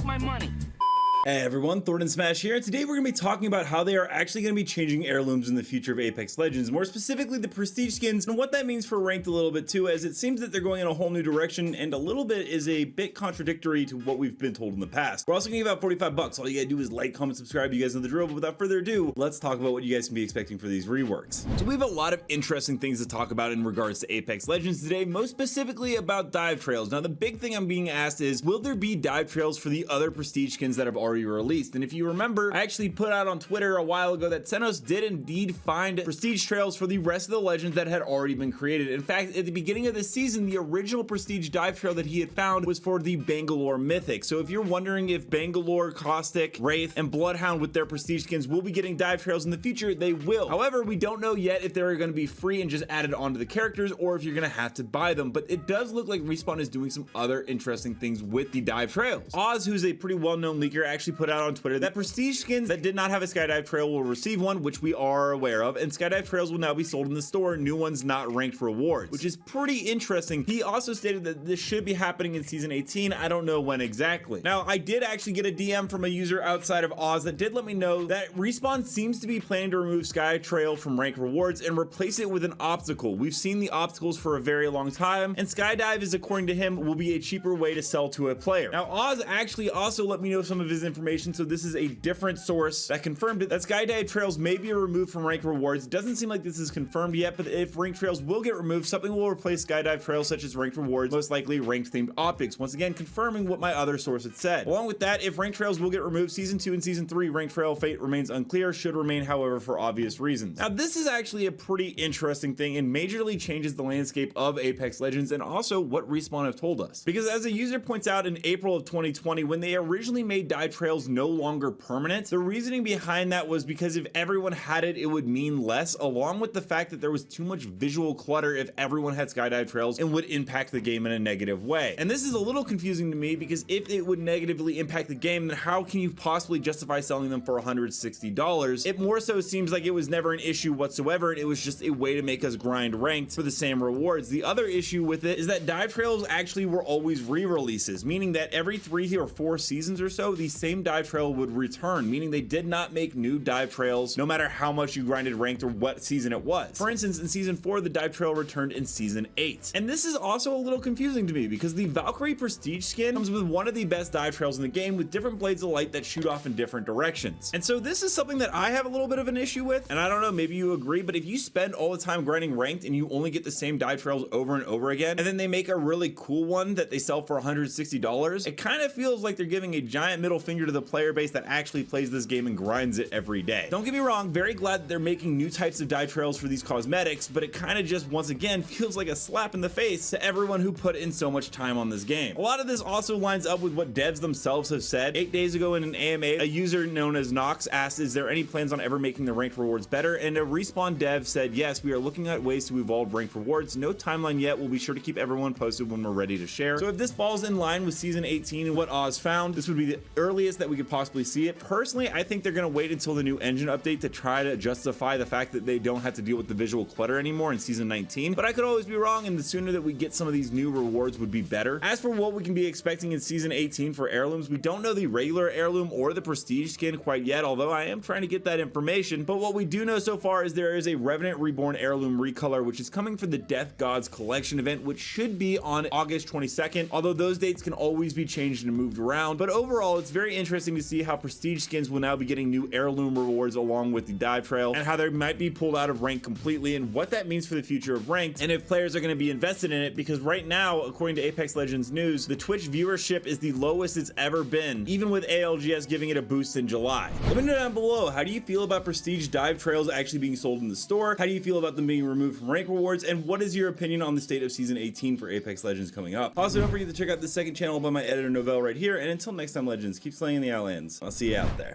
my money. Hey everyone, Thordan Smash here, and today we're going to be talking about how they are actually going to be changing heirlooms in the future of Apex Legends, more specifically the prestige skins, and what that means for ranked a little bit too, as it seems that they're going in a whole new direction, and a little bit is a bit contradictory to what we've been told in the past. We're also going to give out 45 bucks. All you gotta do is like, comment, subscribe. You guys know the drill, but without further ado, let's talk about what you guys can be expecting for these reworks. So we have a lot of interesting things to talk about in regards to Apex Legends today, most specifically about dive trails. Now the big thing I'm being asked is, will there be dive trails for the other prestige skins that have already released? And if you remember, I actually put out on Twitter a while ago that Senos did indeed find prestige trails for the rest of the legends that had already been created. In fact, at the beginning of this season, the original prestige dive trail that he had found was for the Bangalore mythic. So if you're wondering if Bangalore, Caustic, Wraith, and Bloodhound with their prestige skins will be getting dive trails in the future, they will. However, we don't know yet if they're going to be free and just added onto the characters, or if you're going to have to buy them. But it does look like Respawn is doing some other interesting things with the dive trails. Oz, who's a pretty well-known leaker, actually put out on Twitter that prestige skins that did not have a skydive trail will receive one, which we are aware of, and skydive trails will now be sold in the store, new ones not ranked rewards, which is pretty interesting. He also stated that this should be happening in season 18. I don't know when exactly. Now, I did actually get a DM from a user outside of Oz that did let me know that Respawn seems to be planning to remove sky trail from ranked rewards and replace it with an obstacle. We've seen the obstacles for a very long time, and skydive is, according to him, will be a cheaper way to sell to a player. Now, Oz actually also let me know some of his information, so this is a different source that confirmed it, that skydive trails may be removed from ranked rewards. It doesn't seem like this is confirmed yet, but if ranked trails will get removed, something will replace skydive trails such as ranked rewards, most likely ranked themed optics, once again confirming what my other source had said. Along with that, if ranked trails will get removed, season 2 and season 3 ranked trail fate remains unclear, should remain however for obvious reasons. Now this is actually a pretty interesting thing and majorly changes the landscape of Apex Legends and also what Respawn have told us, because as a user points out, in April of 2020, when they originally made dive trails no longer permanent, the reasoning behind that was because if everyone had it, it would mean less, along with the fact that there was too much visual clutter if everyone had skydive trails and would impact the game in a negative way. And this is a little confusing to me, because if it would negatively impact the game, then how can you possibly justify selling them for $160? It more so seems like it was never an issue whatsoever, and it was just a way to make us grind ranked for the same rewards. The other issue with it is that dive trails actually were always re-releases, meaning that every 3 or 4 seasons or so, the same dive trail would return, meaning they did not make new dive trails no matter how much you grinded ranked or what season it was. For instance, in season 4, the dive trail returned in season 8. And this is also a little confusing to me, because the Valkyrie prestige skin comes with one of the best dive trails in the game, with different blades of light that shoot off in different directions. And so this is something that I have a little bit of an issue with, and I don't know, maybe you agree, but if you spend all the time grinding ranked and you only get the same dive trails over and over again, and then they make a really cool one that they sell for $160, it kind of feels like they're giving a giant middle finger to the player base that actually plays this game and grinds it every day. Don't get me wrong, very glad that they're making new types of dive trails for these cosmetics, but it kind of just once again feels like a slap in the face to everyone who put in so much time on this game. A lot of this also lines up with what devs themselves have said. 8 days ago in an AMA, a user known as Nox asked, is there any plans on ever making the ranked rewards better? And a Respawn dev said, yes, we are looking at ways to evolve ranked rewards. No timeline yet. We'll be sure to keep everyone posted when we're ready to share. So if this falls in line with season 18 and what Oz found, this would be the earliest that we could possibly see it. Personally, I think they're going to wait until the new engine update to try to justify the fact that they don't have to deal with the visual clutter anymore in season 19, but I could always be wrong, and the sooner that we get some of these new rewards would be better. As for what we can be expecting in season 18 for heirlooms, we don't know the regular heirloom or the prestige skin quite yet, although I am trying to get that information. But what we do know so far is there is a Revenant Reborn heirloom recolor, which is coming for the Death Gods collection event, which should be on August 22nd, although those dates can always be changed and moved around. But overall, it's very interesting to see how prestige skins will now be getting new heirloom rewards along with the dive trail, and how they might be pulled out of rank completely, and what that means for the future of ranked, and if players are going to be invested in it, because right now, according to Apex Legends news, the Twitch viewership is the lowest it's ever been, even with ALGS giving it a boost in July. Let me know down below, how do you feel about prestige dive trails actually being sold in the store? How do you feel about them being removed from rank rewards? And what is your opinion on the state of season 18 for Apex Legends coming up? Also, don't forget to check out the second channel by my editor Novell right here, and until next time, Legends, keep slaying the Outlands. I'll see you out there.